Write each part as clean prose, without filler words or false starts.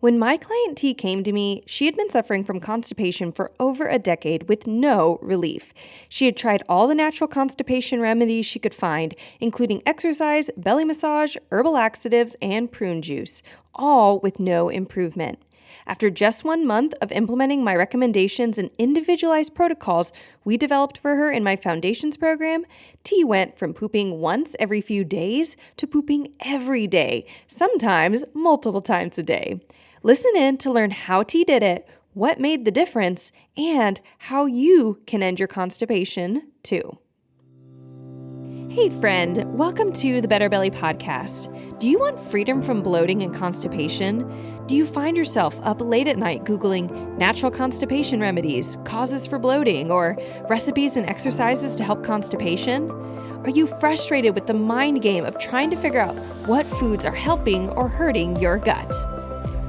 When my client T came to me, she had been suffering from constipation for over a decade with no relief. She had tried all the natural constipation remedies she could find, including exercise, belly massage, herbal laxatives, and prune juice, all with no improvement. After just 1 month of implementing my recommendations and individualized protocols we developed for her in my foundations program, T went from pooping once every few days to pooping every day, sometimes multiple times a day. Listen in to learn how T did it, what made the difference, and how you can end your constipation too. Hey friend, welcome to the Better Belly podcast. Do you want freedom from bloating and constipation? Do you find yourself up late at night Googling natural constipation remedies, causes for bloating, or recipes and exercises to help constipation? Are you frustrated with the mind game of trying to figure out what foods are helping or hurting your gut?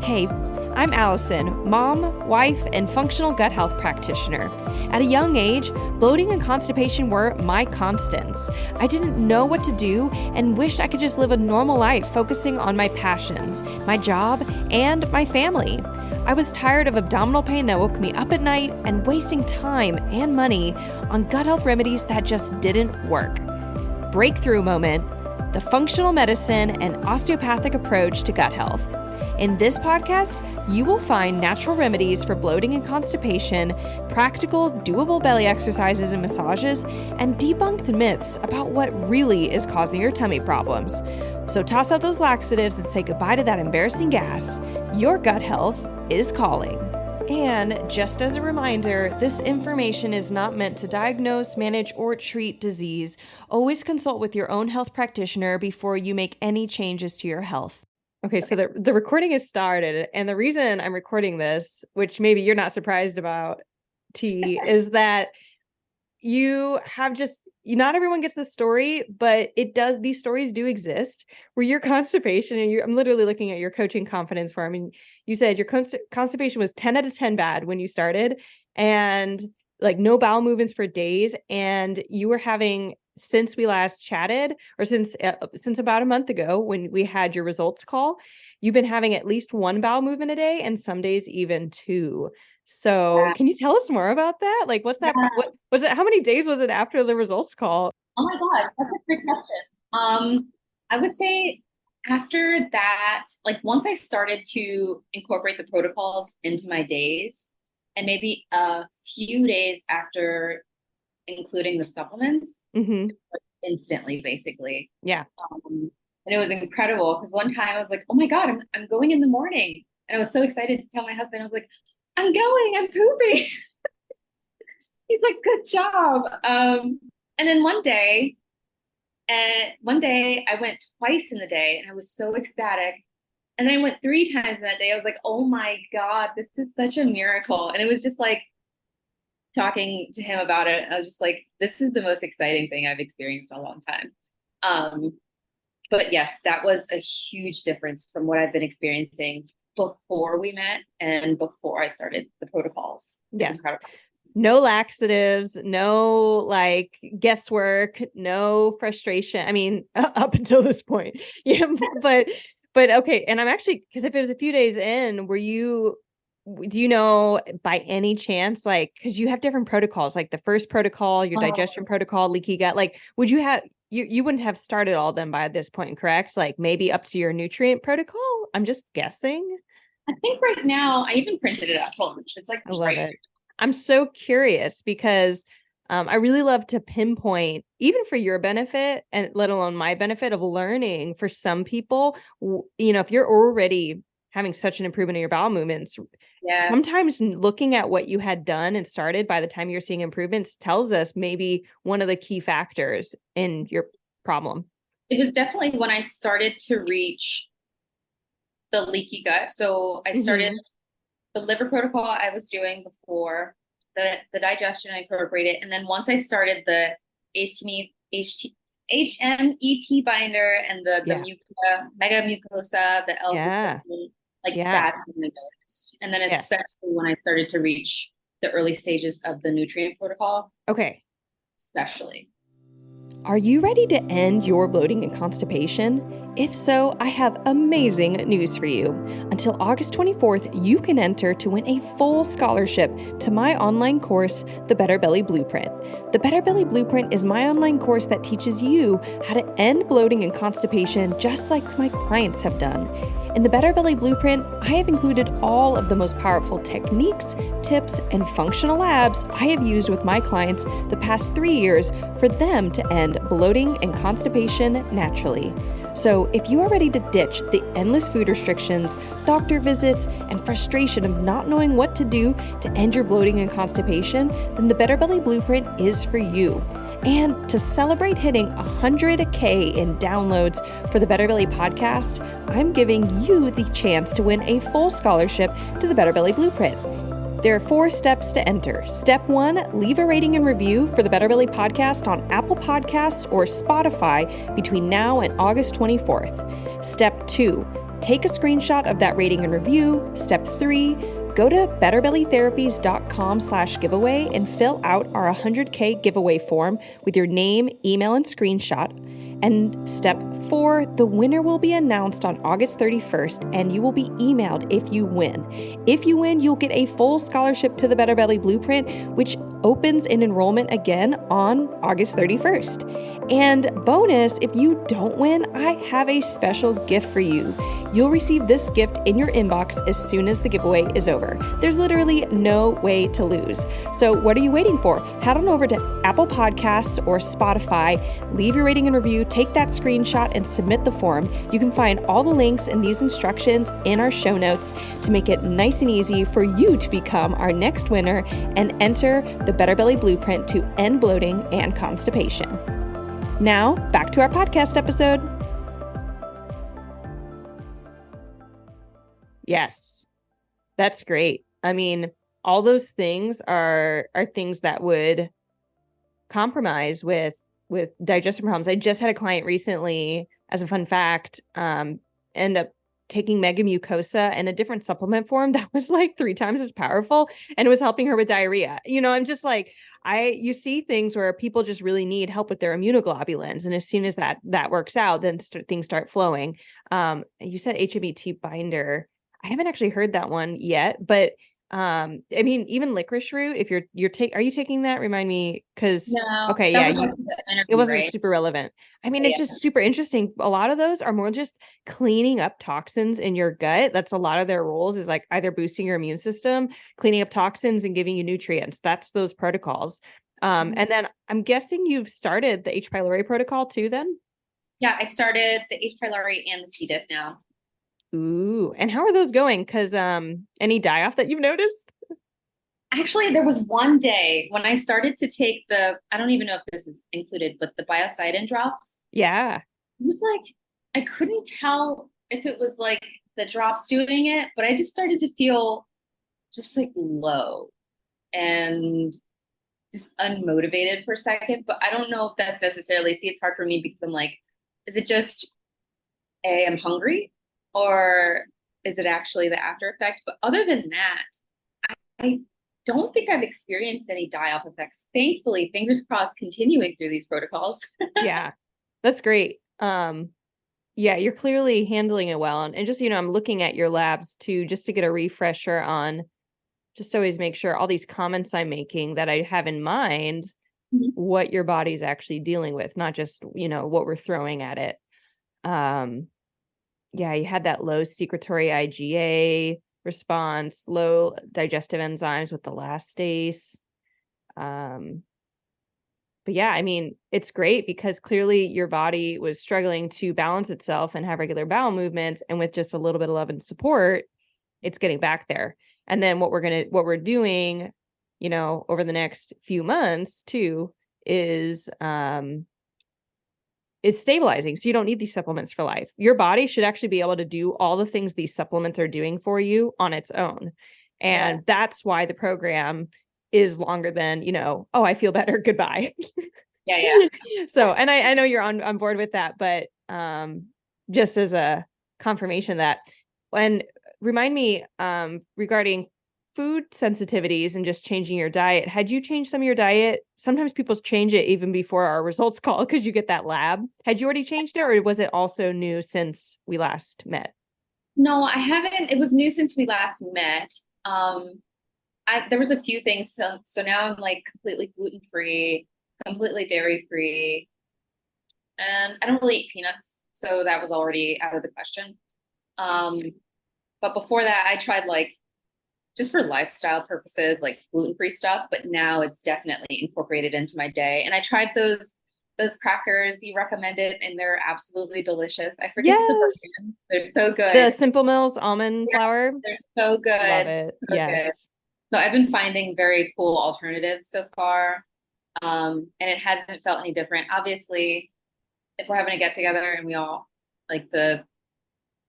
Hey, I'm Allison, mom, wife, and functional gut health practitioner. At a young age, bloating and constipation were my constants. I didn't know what to do and wished I could just live a normal life focusing on my passions, my job, and my family. I was tired of abdominal pain that woke me up at night and wasting time and money on gut health remedies that just didn't work. Breakthrough moment, the functional medicine and osteopathic approach to gut health. In this podcast, you will find natural remedies for bloating and constipation, practical, doable belly exercises and massages, and debunk the myths about what really is causing your tummy problems. So toss out those laxatives and say goodbye to that embarrassing gas. Your gut health is calling. And just as a reminder, this information is not meant to diagnose, manage, or treat disease. Always consult with your own health practitioner before you make any changes to your health. Okay, so the recording is started, and the reason I'm recording this, which maybe you're not surprised about, T, is that not everyone gets the story, but these stories do exist where your constipation, and I'm literally looking at your coaching confidence form, and you said your constipation was 10 out of 10 bad when you started, and like no bowel movements for days, and you were having, since we last chatted, or since about a month ago when we had your results call, you've been having at least one bowel movement a day and some days even two. So can you tell us more about that? Like, what's that? What was it? How many days was it after the results call? Oh my God, that's a great question. I would say after that, like once I started to incorporate the protocols into my days, and maybe a few days after including the supplements, instantly, basically. Yeah. And it was incredible because one time I was like, oh my God, I'm going in the morning. And I was so excited to tell my husband, I was like, I'm pooping. He's like, good job. And then one day I went twice in the day and I was so ecstatic. And then I went 3 times in that day. I was like, oh my God, this is such a miracle. And it was just like talking to him about it. I was just like, this is the most exciting thing I've experienced in a long time. But yes, that was a huge difference from what I've been experiencing before we met and before I started the protocols. Yes. No laxatives, no like guesswork, no frustration. I mean, up until this point. Yeah, but okay. And I'm actually, because if it was a few days in, do you know by any chance, like, because you have different protocols, like the first protocol, your digestion protocol, leaky gut, like, would you have, you wouldn't have started all of them by this point, correct? Like maybe up to your nutrient protocol? I'm just guessing. I think right now, I even printed it out. Hold on. It's like, I love it. I'm so curious because I really love to pinpoint, even for your benefit and let alone my benefit of learning for some people, if you're already having such an improvement in your bowel movements, sometimes looking at what you had done and started by the time you're seeing improvements tells us maybe one of the key factors in your problem. It was definitely when I started to reach the leaky gut. So I started the liver protocol I was doing before, the digestion I incorporated. And then once I started the HMET binder and the mega mucosa, the L-glutamine, that's when I noticed. And then especially when I started to reach the early stages of the nutrient protocol. Okay. Especially. Are you ready to end your bloating and constipation? If so, I have amazing news for you. Until August 24th, you can enter to win a full scholarship to my online course, The Better Belly Blueprint. The Better Belly Blueprint is my online course that teaches you how to end bloating and constipation just like my clients have done. In the Better Belly Blueprint, I have included all of the most powerful techniques, tips, and functional labs I have used with my clients the past 3 years for them to end bloating and constipation naturally. So if you are ready to ditch the endless food restrictions, doctor visits, and frustration of not knowing what to do to end your bloating and constipation, then the Better Belly Blueprint is for you. And to celebrate hitting 100K in downloads for the Better Belly podcast, I'm giving you the chance to win a full scholarship to the Better Belly Blueprint. There are 4 steps to enter. Step 1, leave a rating and review for the Better Belly podcast on Apple Podcasts or Spotify between now and August 24th. Step 2, take a screenshot of that rating and review. Step 3, go to betterbellytherapies.com/giveaway and fill out our 100K giveaway form with your name, email, and screenshot. And step 4, the winner will be announced on August 31st, and you will be emailed if you win. If you win, you'll get a full scholarship to the Better Belly Blueprint, which opens in enrollment again on August 31st. And bonus, if you don't win, I have a special gift for you. You'll receive this gift in your inbox as soon as the giveaway is over. There's literally no way to lose. So what are you waiting for? Head on over to Apple Podcasts or Spotify, leave your rating and review, take that screenshot, and submit the form. You can find all the links and these instructions in our show notes to make it nice and easy for you to become our next winner and enter the Better Belly Blueprint to end bloating and constipation. Now, back to our podcast episode. Yes, that's great. I mean, all those things are things that would compromise with digestive problems. I just had a client recently, as a fun fact, end up taking mega mucosa and a different supplement form that was like 3 times as powerful, and it was helping her with diarrhea. I'm just like, you see things where people just really need help with their immunoglobulins, and as soon as that works out, then things start flowing. You said HMET binder. I haven't actually heard that one yet, but I mean, even licorice root, if are you taking that? Remind me, because No, okay, that yeah, was like the it interview, wasn't right? super relevant. I mean, it's Yeah. just super interesting. A lot of those are more just cleaning up toxins in your gut. That's a lot of their roles, is like either boosting your immune system, cleaning up toxins, and giving you nutrients. That's those protocols. And then I'm guessing you've started the H. pylori protocol too, then? Yeah, I started the H. pylori and the C. diff now. Ooh, and how are those going? Because any die-off that you've noticed? Actually, there was one day when I started to take I don't even know if this is included, but the biocidin drops. Yeah. It was like, I couldn't tell if it was like the drops doing it, but I just started to feel just like low and just unmotivated for a second. But I don't know if that's necessarily, see, it's hard for me because I'm like, is it just I'm hungry, or is it actually the after effect? But other than that, I don't think I've experienced any die-off effects. Thankfully, fingers crossed, continuing through these protocols. Yeah, that's great. Yeah, you're clearly handling it well. And just, I'm looking at your labs too, just to get a refresher on, just always make sure all these comments I'm making that I have in mind, what your body's actually dealing with, not just, what we're throwing at it. Yeah, you had that low secretory IgA response, low digestive enzymes with the elastase. But yeah, I mean, it's great because clearly your body was struggling to balance itself and have regular bowel movements. And with just a little bit of love and support, it's getting back there. And then what we're doing, over the next few months too, is stabilizing. So you don't need these supplements for life. Your body should actually be able to do all the things these supplements are doing for you on its own. And that's why the program is longer than, oh, I feel better. Goodbye. Yeah. So, and I know you're on board with that, but just as a confirmation that, remind me regarding food sensitivities and just changing your diet, had you changed some of your diet? Sometimes people change it even before our results call because you get that lab. Had you already changed it, or was it also new since we last met? No, I haven't. It was new since we last met. There was a few things. So now I'm like completely gluten free, completely dairy free, and I don't really eat peanuts, so that was already out of the question. Um, but before that, I tried like just for lifestyle purposes, like gluten free stuff. But now it's definitely incorporated into my day. And I tried those crackers you recommended, and they're absolutely delicious. I forget the Yes. brand. They're so The good. Simple Mills almond Yes, flour. they're so Love good. it. So good. Yes. So I've been finding very cool alternatives so far. And it hasn't felt any different. Obviously, if we're having a get together and we all like the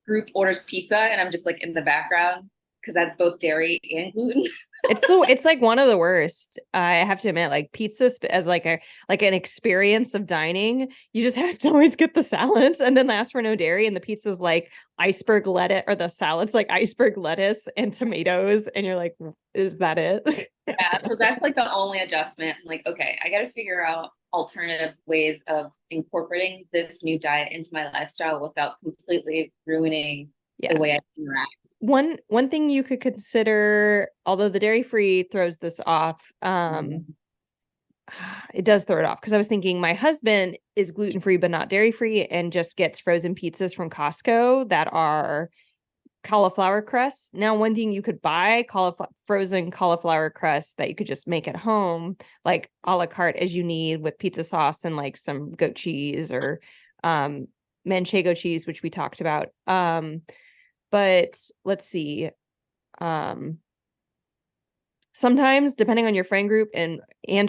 group orders pizza and I'm just like in the background because that's both dairy and gluten. It's like one of the worst. I have to admit, like pizza as like an experience of dining. You just have to always get the salads and then ask for no dairy. And the pizza's like iceberg lettuce, or the salad's like iceberg lettuce and tomatoes. And you're like, is that it? Yeah, so that's like the only adjustment. I'm like, okay, I got to figure out alternative ways of incorporating this new diet into my lifestyle without completely ruining the Yeah. way I interact. One thing you could consider, although the dairy free throws this off, it does throw it off because I was thinking my husband is gluten free but not dairy free and just gets frozen pizzas from Costco that are cauliflower crust. Now, one thing you could buy frozen cauliflower crust that you could just make at home, like a la carte as you need with pizza sauce and like some goat cheese or manchego cheese, which we talked about. But let's see. Um, Sometimes, depending on your friend group and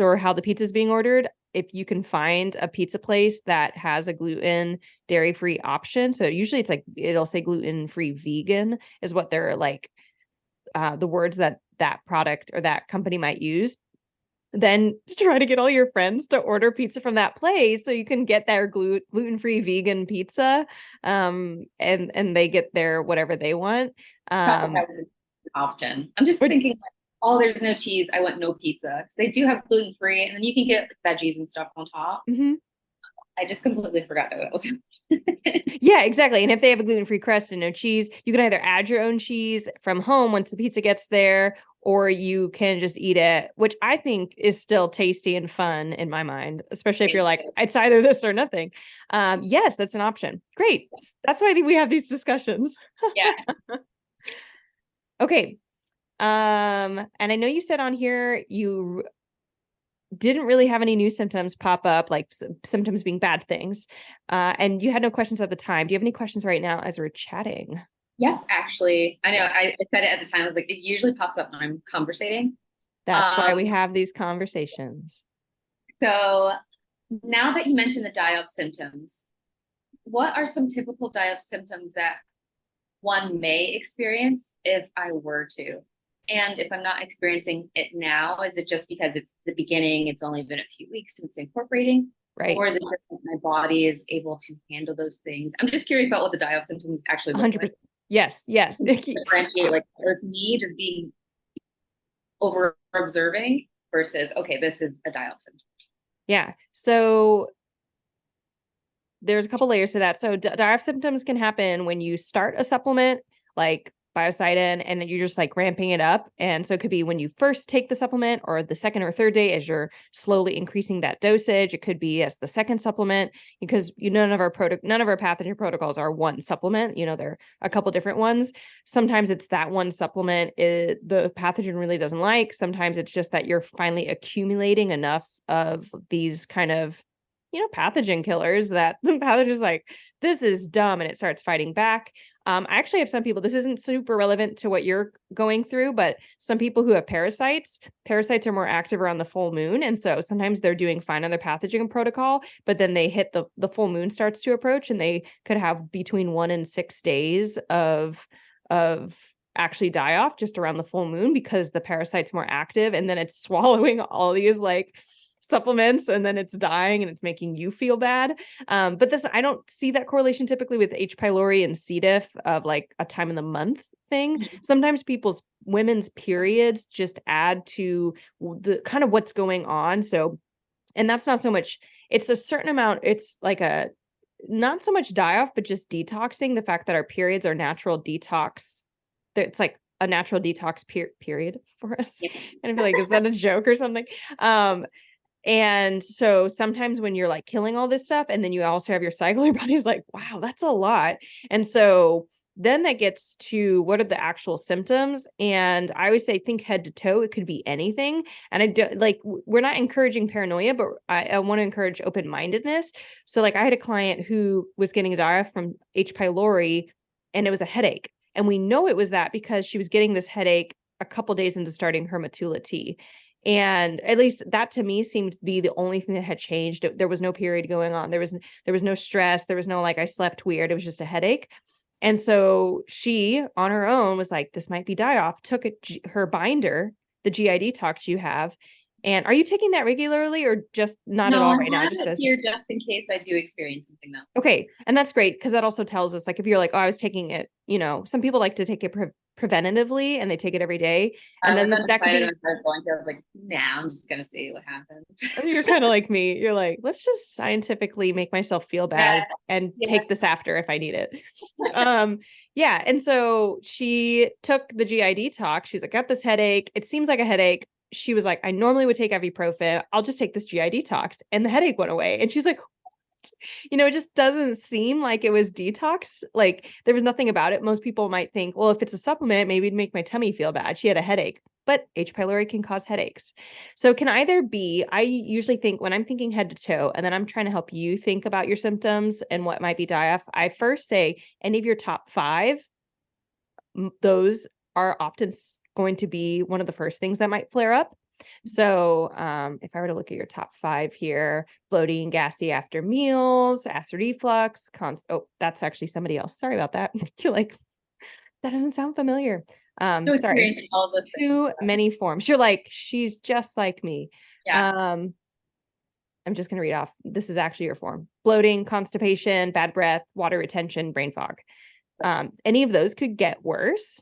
or how the pizza is being ordered, if you can find a pizza place that has a gluten dairy-free option, so usually it's like it'll say gluten-free vegan is what they're like, the words that product or that company might use. Then try to get all your friends to order pizza from that place so you can get their gluten-free vegan pizza, and they get their whatever they want. Thought Um, that was an option. I'm just but thinking, like, oh, there's no cheese. I want no pizza because they do have gluten free, and then you can get veggies and stuff on top. mhm. I just completely forgot that was. Yeah, exactly. And if they have a gluten-free crust and no cheese, you can either add your own cheese from home once the pizza gets there, or you can just eat it, which I think is still tasty and fun in my mind, especially if you're like, it's either this or nothing. Yes, that's an option. Great. That's why I think we have these discussions. Yeah. Okay. And I know you said on here you didn't really have any new symptoms pop up, like symptoms being bad things. And you had no questions at the time. Do you have any questions right now as we're chatting? Yes, actually, I know. Yes. I said it at the time. I was like, it usually pops up when I'm conversating. That's why Um, we have these conversations. so now that you mentioned the die-off symptoms, what are some typical die-off symptoms that one may experience if I were to? And if I'm not experiencing it now, is it just because it's the beginning, it's only been a few weeks since incorporating? Right. Or is it just that my body is able to handle those things? I'm just curious about what the die-off symptoms actually look like. 100%. Yes, yes. Differentiate, like, was me just being over observing versus, okay, this is a die-off symptom. Yeah. So there's a couple layers to that. So diarrhea symptoms can happen when you start a supplement like biocidin and then you're just like ramping it up. And so it could be when you first take the supplement or the second or third day as you're slowly increasing that dosage. It could be as the second supplement because none of our pathogen protocols are one supplement. They're a couple different ones. Sometimes it's that one supplement the pathogen really doesn't like. Sometimes it's just that you're finally accumulating enough of these kind of pathogen killers that the pathogen is like, this is dumb, and it starts fighting back. I actually have some people, this isn't super relevant to what you're going through, but some people who have parasites are more active around the full moon. And so sometimes they're doing fine on their pathogen protocol, but then they hit the full moon starts to approach and they could have between 1 and 6 days of actually die off just around the full moon because the parasite's more active. And then it's swallowing all these like supplements and then it's dying and it's making you feel bad. But I don't see that correlation typically with H. pylori and C. diff of like a time in the month thing. Mhm. Sometimes women's periods just add to the kind of what's going on. So, and that's not so much, it's a certain amount, it's like a not so much die off, but just detoxing, the fact that our periods are natural detox. It's like a natural detox period for us. Yeah. And I feel like, is that a joke or something? And so sometimes when you're like killing all this stuff and then you also have your cycle, your body's like, wow, that's a lot. And so then that gets to what are the actual symptoms? And I always say, think head to toe. It could be anything. And I don't like, we're not encouraging paranoia, but I want to encourage open mindedness. So, like, I had a client who was getting a diet from H. pylori and it was a headache. And we know it was that because she was getting this headache a couple days into starting her Matula tea. And at least that to me seemed to be the only thing that had changed. There was no period going on. There was no stress. There was no like I slept weird. It was just a headache. And so she on her own was like, this might be die off, took her binder, the GI detox you have. And are you taking that regularly or just not at No, all I right now? have Just it as here just in case I do experience something though. okay. And that's great because that also tells us like if you're like, oh, I was taking it, some people like to take it preventatively and they take it every day. And I was then that could undecided be if I was going to. I was like, nah, I'm just gonna see what happens. you're kind of like me. You're like, let's just scientifically make myself feel Yeah, bad and yeah. take this after if I need it. Um, yeah. And so she took the GI detox. She's like, got this headache. It seems like a headache. She was like, I normally would take ibuprofen. I'll just take this GI detox. And the headache went away. And she's like, it just doesn't seem like it was detox. Like there was nothing about it. Most people might think, well, if it's a supplement, maybe it'd make my tummy feel bad. She had a headache, but H. pylori can cause headaches. So it can either be, I usually think when I'm thinking head to toe, and then I'm trying to help you think about your symptoms and what might be die-off, I first say any of your top 5, those are often going to be one of the first things that might flare up. So if I were to look at your top 5 here, bloating, gassy after meals, acid reflux, oh, that's actually somebody else. Sorry about that. You're like, that doesn't sound familiar. So Sorry. experiencing all of those things. Too many forms. You're like, she's just like me. Yeah. Um, I'm just going to read off. This is actually your form. Bloating, constipation, bad breath, water retention, brain fog. Any of those could get worse.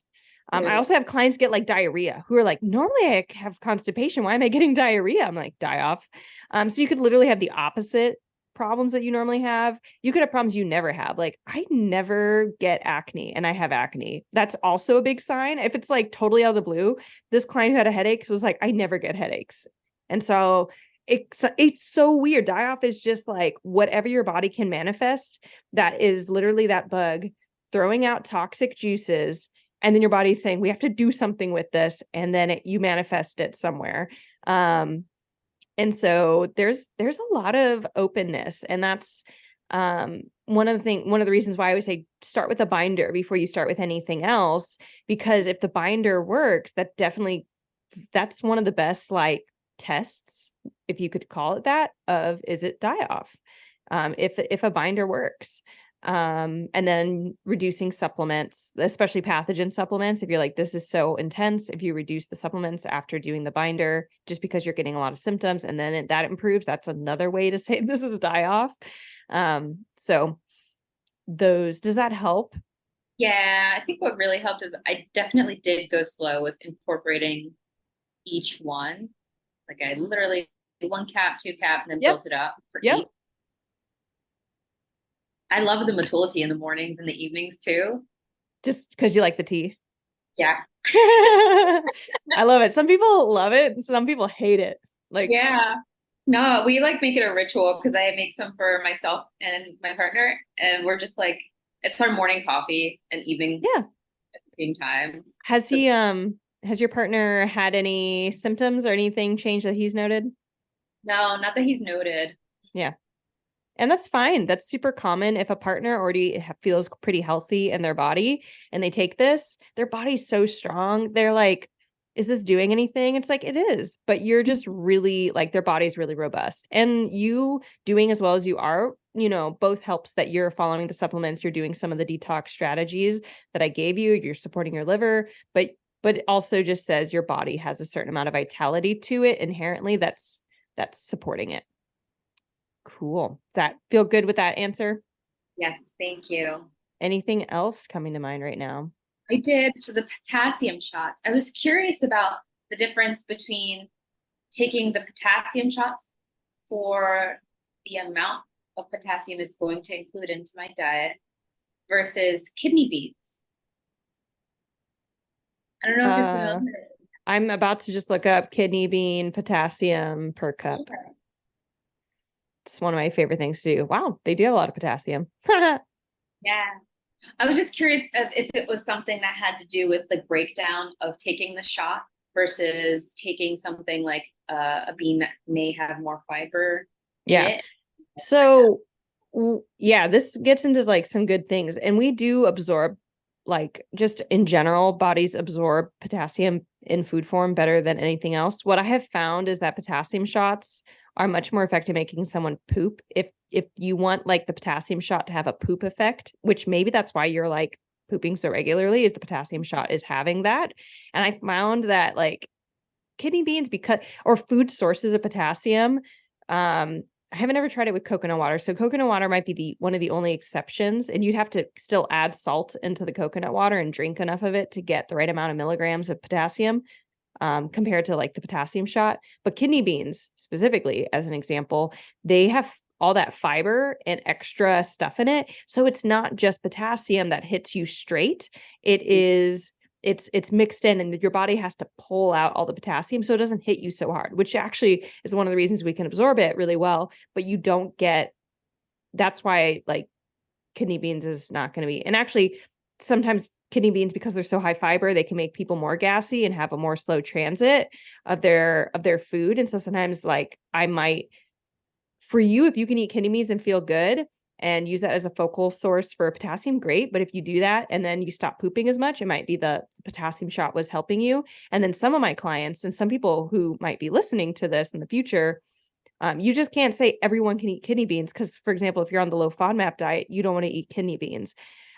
I also have clients get like diarrhea who are like, normally I have constipation. Why am I getting diarrhea? I'm like, die off. So you could literally have the opposite problems that you normally have. You could have problems you never have. Like, I never get acne and I have acne. That's also a big sign. If it's like totally out of the blue, this client who had a headache was like, I never get headaches. And so it's so weird. Die off is just like whatever your body can manifest. That is literally that bug throwing out toxic juices, and then your body's saying we have to do something with this, and then you manifest it somewhere. And so there's a lot of openness, and that's one of the reasons why I always say start with a binder before you start with anything else, because if the binder works, that's one of the best like tests, if you could call it that, of is it die off, if a binder works. And then reducing supplements, especially pathogen supplements. If you're like, this is so intense, if you reduce the supplements after doing the binder, just because you're getting a lot of symptoms and then that improves, that's another way to say this is a die off. So does that help? Yeah, I think what really helped is I definitely did go slow with incorporating each one. Like I literally 1 cap, 2 cap, and then Yep. built it up for Yep. each. I love the Matula tea in the mornings and the evenings too. Just because you like the tea. Yeah. I love it. Some people love it and some people hate it. Like, Yeah. No, we like make it a ritual because I make some for myself and my partner, and we're just like it's our morning coffee and evening yeah. at the same time. Has So he has your partner had any symptoms or anything change that he's noted? no, not that he's noted. Yeah. And that's fine. That's super common. If a partner already feels pretty healthy in their body and they take this, their body's so strong. They're like, is this doing anything? It's like, it is, but you're just really like, their body's really robust. And you doing as well as you are, both helps that you're following the supplements, you're doing some of the detox strategies that I gave you, you're supporting your liver, but it also just says your body has a certain amount of vitality to it inherently that's supporting it. Cool. Does that feel good with that answer? Yes, thank you. Anything else coming to mind right now? I did. So the potassium shots, I was curious about the difference between taking the potassium shots for the amount of potassium is going to include into my diet versus kidney beans. I don't know if you're Uh, familiar. I'm about to just look up kidney bean potassium per cup. Sure. It's one of my favorite things to do. Wow, they do have a lot of potassium. Yeah. I was just curious if it was something that had to do with the breakdown of taking the shot versus taking something like a bean that may have more fiber in Yeah. it. So, yeah, this gets into like some good things. And we do absorb, like, just in general, bodies absorb potassium in food form better than anything else. What I have found is that potassium shots are much more effective making someone poop. If you want like the potassium shot to have a poop effect, which maybe that's why you're like pooping so regularly, is the potassium shot is having that. And I found that like kidney beans, because or food sources of potassium, I haven't ever tried it with coconut water. So coconut water might be the one of the only exceptions, and you'd have to still add salt into the coconut water and drink enough of it to get the right amount of milligrams of potassium, compared to like the potassium shot. But kidney beans, specifically as an example, they have all that fiber and extra stuff in it. So it's not just potassium that hits you straight. It is it's mixed in, and your body has to pull out all the potassium so it doesn't hit you so hard, which actually is one of the reasons we can absorb it really well, but you don't get. That's why like kidney beans is not going to be. And actually, sometimes kidney beans, because they're so high fiber, they can make people more gassy and have a more slow transit of their food. And so sometimes, like, I might, for you, if you can eat kidney beans and feel good and use that as a focal source for potassium, great. But if you do that and then you stop pooping as much, it might be the potassium shot was helping you. And then some of my clients and some people who might be listening to this in the future, you just can't say everyone can eat kidney beans because, for example, if you're on the low FODMAP diet, you don't want to eat kidney beans.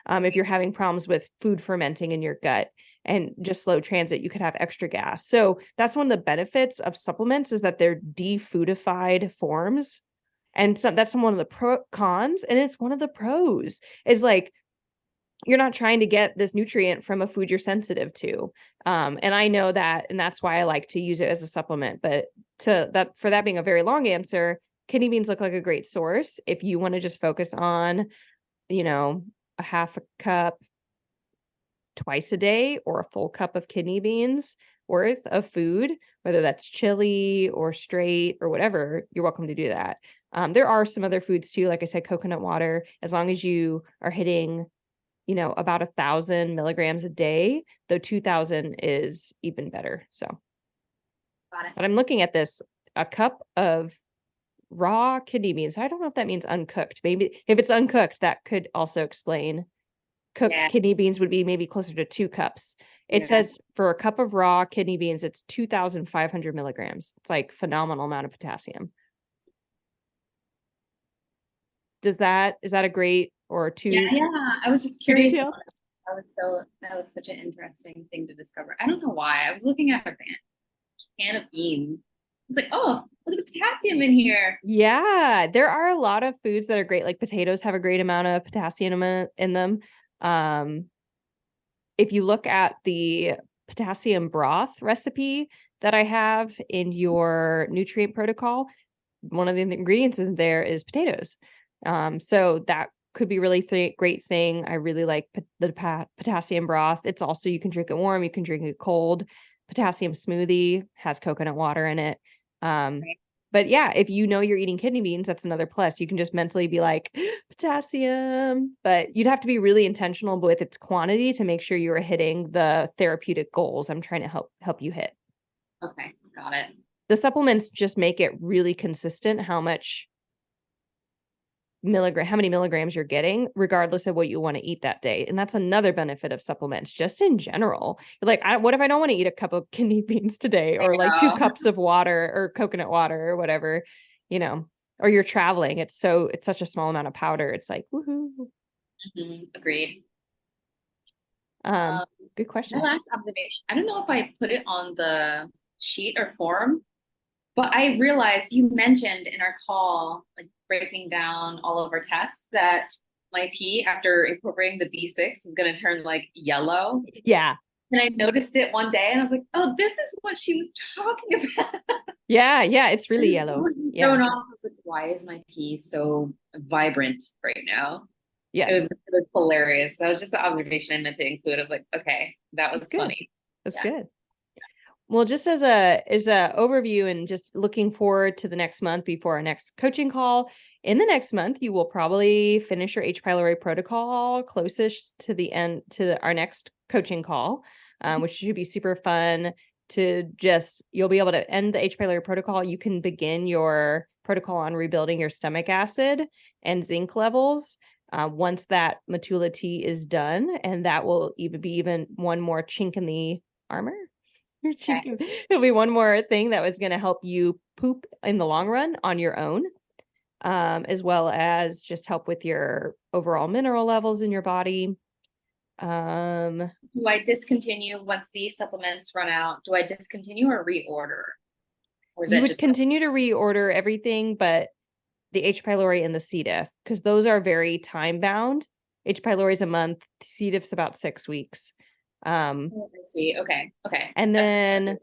If you're having problems with food fermenting in your gut and just slow transit, you could have extra gas. So that's one of the benefits of supplements, is that they're defoodified forms. And so that's one of the cons, and it's one of the pros is like you're not trying to get this nutrient from a food you're sensitive to. And I know that, and that's why I like to use it as a supplement. But to that, for that being a very long answer, kidney beans look like a great source if you want to just focus on, you know, a half a cup twice a day or a full cup of kidney beans worth of food, whether that's chili or straight or whatever. You're welcome to do that. There are some other foods too, like I said, coconut water. As long as you are hitting, about 1,000 milligrams a day, though 2,000 is even better. So, Got it. but I'm looking at this, a cup of raw kidney beans. I don't know if that means uncooked. Maybe if it's uncooked, that could also explain. Cooked Yeah. kidney beans would be maybe closer to 2 cups. It Yeah. says for a cup of raw kidney beans, it's 2,500 milligrams. It's like phenomenal amount of potassium. Is that a great or Yeah. too Yeah. I was just too curious detailed? about it. That was such an interesting thing to discover. I don't know why. I was looking at a can of beans. It's like, oh, look at the potassium in here. Yeah, there are a lot of foods that are great. Like potatoes have a great amount of potassium in them. Um, if you look at the potassium broth recipe that I have in your nutrient protocol, one of the ingredients in there is potatoes. So that could be really great thing. I really like the potassium broth. It's also, you can drink it warm, you can drink it cold. Potassium smoothie has coconut water in it. Um, Right. but yeah, if you know you're eating kidney beans, that's another plus. You can just mentally be like, potassium, but you'd have to be really intentional with its quantity to make sure you are hitting the therapeutic goals I'm trying to help you hit. Okay, got it. The supplements just make it really consistent how many milligrams you're getting, regardless of what you want to eat that day. And that's another benefit of supplements, just in general. Like, what if I don't want to eat a cup of kidney beans today, I or like two know. cups of water or coconut water or whatever, you know, or you're traveling. It's such a small amount of powder. It's like, woohoo. Agreed. Um, Um, Good my question. last observation, I don't know if I put it on the sheet or form, but I realized you mentioned in our call, like breaking down all of our tests, that my pee after incorporating the B6 was going to turn like yellow. Yeah. And I noticed it one day and I was like, oh, this is what she was talking about. Yeah. Yeah. It's really yellow. Yeah. Thrown off. I was like, why is my pee so vibrant right now? Yes. It was hilarious. That was just an observation I meant to include. I was like, okay, that was funny. That's good. Well, just as a overview and just looking forward to the next month before our next coaching call. In the next month, you will probably finish your H. pylori protocol closest to the end to our next coaching call, which should be super fun. You'll be able to end the H. pylori protocol. You can begin your protocol on rebuilding your stomach acid and zinc levels once that Matula tea is done, and that will be one more chink in the armor. Okay. It'll be one more thing that was going to help you poop in the long run on your own, as well as just help with your overall mineral levels in your body. Do I discontinue once these supplements run out? Do I discontinue or reorder? Or you would continue to reorder everything but the H. pylori and the C. diff, because those are very time bound. H. pylori is a month, C. diff's about 6 weeks. I see. Okay. And then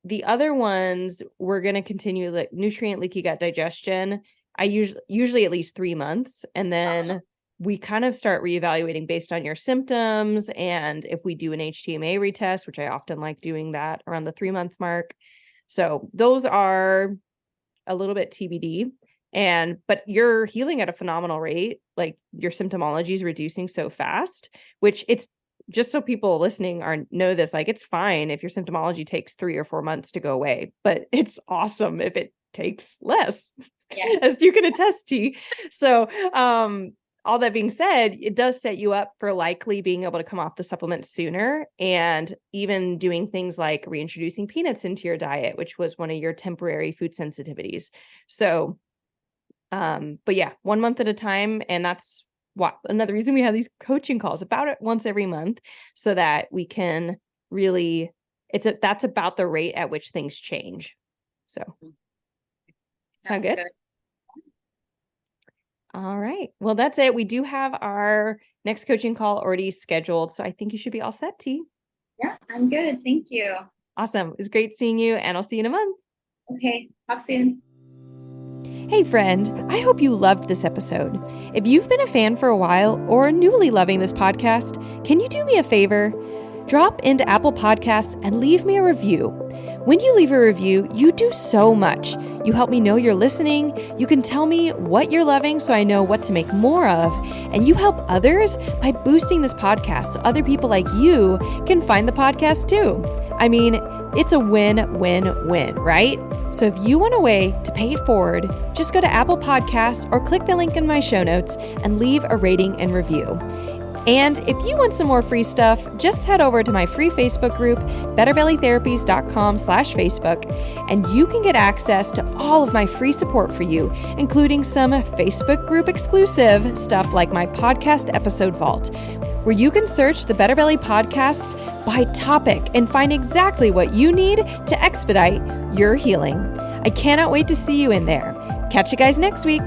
the other ones, we're going to continue like nutrient leaky gut digestion. I usually at least 3 months. And then we kind of start reevaluating based on your symptoms. And if we do an HTMA retest, which I often like doing that around the 3-month mark. So those are a little bit TBD. But you're healing at a phenomenal rate. Like your symptomology is reducing so fast, which it's just so people listening know this, like it's fine if your symptomology takes 3 or 4 months to go away, but it's awesome if it takes less, as you can attest to. So, all that being said, it does set you up for likely being able to come off the supplement sooner, and even doing things like reintroducing peanuts into your diet, which was one of your temporary food sensitivities. So, but yeah, 1 month at a time. And that's another reason we have these coaching calls about it once every month, so that we can really, that's about the rate at which things change. So sound good? All right. Well, that's it. We do have our next coaching call already scheduled, so I think you should be all set, T. Yeah, I'm good. Thank you. Awesome. It was great seeing you, and I'll see you in a month. Okay. Talk soon. Hey friend, I hope you loved this episode. If you've been a fan for a while or newly loving this podcast, can you do me a favor? Drop into Apple Podcasts and leave me a review. When you leave a review, you do so much. You help me know you're listening. You can tell me what you're loving so I know what to make more of. And you help others by boosting this podcast so other people like you can find the podcast too. I mean, it's a win-win-win, right? So if you want a way to pay it forward, just go to Apple Podcasts or click the link in my show notes and leave a rating and review. And if you want some more free stuff, just head over to my free Facebook group, betterbellytherapies.com/Facebook, and you can get access to all of my free support for you, including some Facebook group exclusive stuff like my podcast episode vault, where you can search the Better Belly podcast by topic and find exactly what you need to expedite your healing. I cannot wait to see you in there. Catch you guys next week.